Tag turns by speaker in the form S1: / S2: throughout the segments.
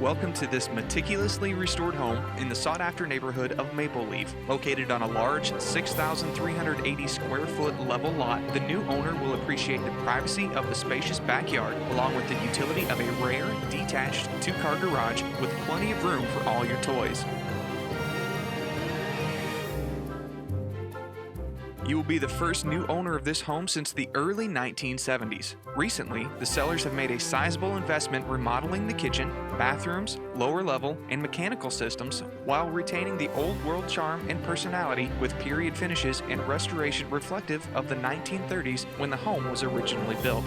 S1: Welcome to this meticulously restored home in the sought-after neighborhood of Maple Leaf. Located on a large 6,380 square foot level lot, the new owner will appreciate the privacy of the spacious backyard, along with the utility of a rare, detached two-car garage with plenty of room for all your toys. You will be the first new owner of this home since the early 1970s. Recently, the sellers have made a sizable investment remodeling the kitchen, bathrooms, lower level, and mechanical systems while retaining the old world charm and personality with period finishes and restoration reflective of the 1930s when the home was originally built.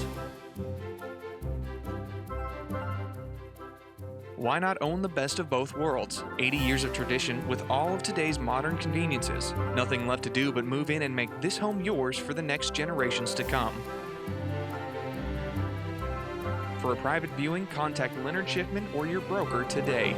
S1: Why not own the best of both worlds? 80 years of tradition with all of today's modern conveniences. Nothing left to do but move in and make this home yours for the next generations to come. For a private viewing, contact Leonard Schiffman or your broker today.